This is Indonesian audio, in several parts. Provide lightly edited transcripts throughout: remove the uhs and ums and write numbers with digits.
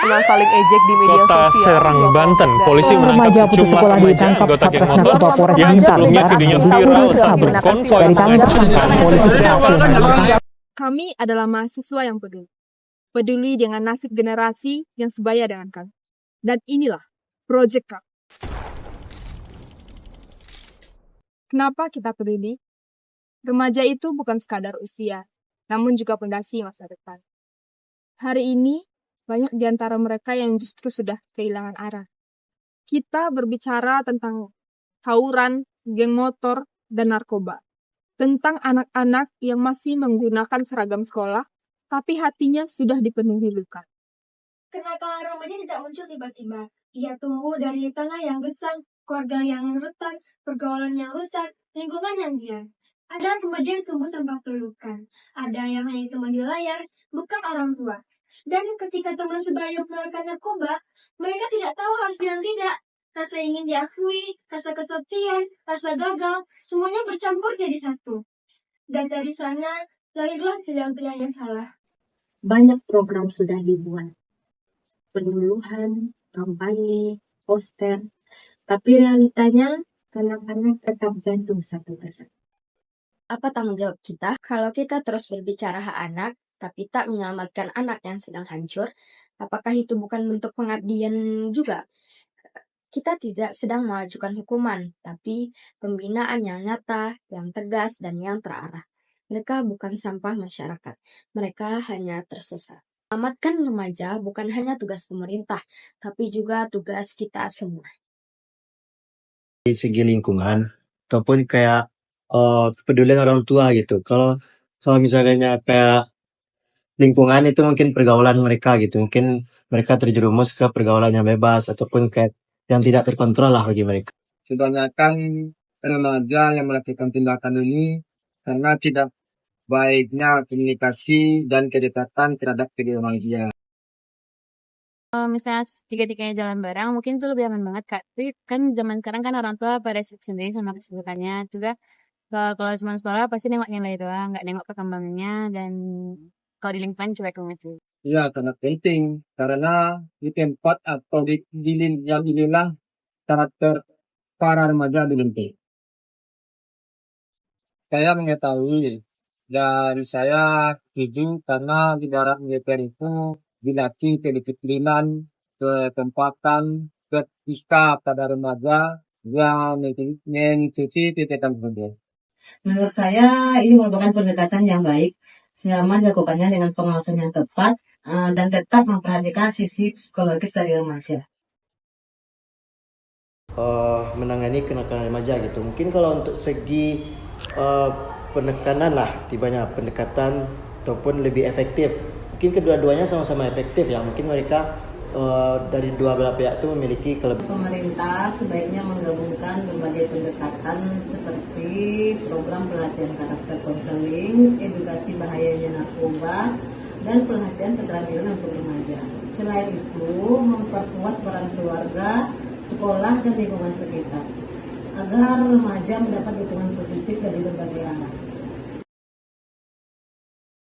pernah saling ejek di media Kota sosial. Serang, Banten, polisi Seorang menangkap remaja putus sejumlah sekolah remaja ditangkap anggota geng Satres motor Narkoba Polres yang Blitar sebelumnya beraksi videonya kabur viral tersabut. saat berkonvoy Dari tangan tersangka, mengancam polisi berhasil mengamankan. Kami adalah mahasiswa yang peduli. Peduli dengan nasib generasi yang sebaya dengan kami. Dan inilah Project kami. Kenapa kita peduli? Remaja itu bukan sekadar usia, namun juga pondasi masa depan. Hari ini, banyak di antara mereka yang justru sudah kehilangan arah. Kita berbicara tentang tawuran, geng motor, dan narkoba. Tentang anak-anak yang masih menggunakan seragam sekolah, tapi hatinya sudah dipenuhi luka. Kenapa remaja tidak muncul tiba-tiba? Ia tumbuh dari tanah yang gersang, keluarga yang rentan, pergaulan yang rusak, lingkungan yang liar. Ada remaja yang tumbuh tanpa pelukan. Ada yang hanya teman di layar, bukan orang tua. Dan ketika teman sebaya menawarkan narkoba, mereka tidak tahu harus bilang tidak. Rasa ingin diakui, rasa kesepian, rasa gagal, semuanya bercampur jadi satu. Dan dari sana, lahirlah pilihan-pilihan yang salah. Banyak program sudah dibuat. Penyuluhan, kampanye, poster. Tapi realitanya, anak-anak tetap jatuh satu persatu. Apa tanggung jawab kita kalau kita terus berbicara hak anak, tapi tak menyelamatkan anak yang sedang hancur? Apakah itu bukan bentuk pengabdian juga? Kita tidak sedang mengajukan hukuman, tapi pembinaan yang nyata, yang tegas, dan yang terarah. Mereka bukan sampah masyarakat, mereka hanya tersesat. Selamatkan remaja bukan hanya tugas pemerintah, tapi juga tugas kita semua. Di segi lingkungan ataupun kayak kepedulian orang tua gitu. Kalau misalnya kayak lingkungan itu mungkin pergaulan mereka gitu. Mungkin mereka terjerumus ke pergaulan yang bebas ataupun kayak yang tidak terkontrol lah bagi mereka. Kebanyakan remaja yang melakukan tindakan ini karena tidak baiknya komunikasi dan kedekatan terhadap kedua remaja. Misalnya tiga-tiganya jalan bareng, mungkin itu lebih aman banget, Kak. Tapi kan zaman sekarang kan orang tua pada sibuk sendiri sama kesibukannya. Juga kalau cuma sekolah pasti nengok nilai doang, nggak nengok perkembangannya, dan kalau di lingkungan cuek banget sih. Ya, sangat penting karena di tempat atau di yang inilah karakter para remaja dibentuk. Saya mengetahui dan saya setuju karena di darat militer itu dilatih kedisiplinan, ketempatan, ketika pada remaja yang mengikuti tindakan tersebut. Menurut saya ini merupakan pendekatan yang baik selama dilakukannya dengan pengawasan yang tepat dan tetap memperhatikan sisi psikologis dari remaja. Menangani kenakalan remaja gitu. Mungkin kalau untuk segi penekanan lah, tibanya pendekatan ataupun lebih efektif. Mungkin kedua-duanya sama-sama efektif ya. Mungkin mereka dari dua belah pihak itu memiliki kelebihan. Pemerintah sebaiknya menggabungkan berbagai pendekatan seperti program pelatihan karakter konseling, edukasi bahayanya narkoba, dan pelatihan keterampilan untuk remaja. Selain itu, memperkuat peran keluarga, sekolah, dan lingkungan sekitar agar remaja mendapat dukungan positif dari berbagai arah.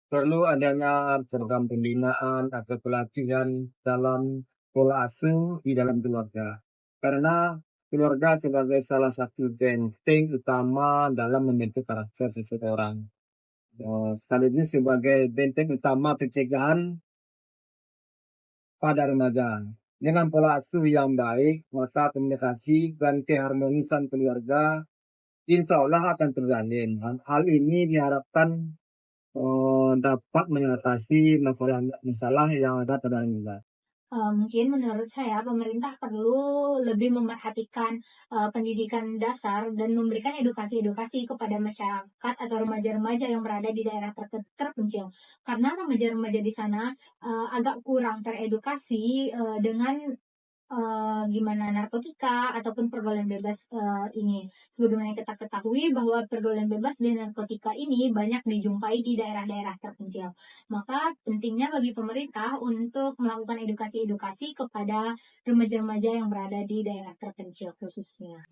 Perlu adanya program pembinaan atau pelatihan dalam pola asuh di dalam keluarga. Karena keluarga sebagai salah satu benteng utama dalam membentuk karakter seseorang. Sekaligus sebagai benteng utama pencegahan pada remaja. Dengan pola asuh yang baik, maka komunikasi dan keharmonisan keluarga insya Allah akan terjalin. Hal ini diharapkan dapat mengatasi masalah yang ada pada remaja. Mungkin menurut saya pemerintah perlu lebih memperhatikan pendidikan dasar dan memberikan edukasi-edukasi kepada masyarakat atau remaja-remaja yang berada di daerah terpencil. Karena remaja-remaja di sana agak kurang teredukasi dengan gimana narkotika ataupun pergaulan bebas ini. Sebagaimana kita ketahui bahwa pergaulan bebas dan narkotika ini banyak dijumpai di daerah-daerah terpencil. Maka pentingnya bagi pemerintah untuk melakukan edukasi-edukasi kepada remaja-remaja yang berada di daerah terpencil khususnya.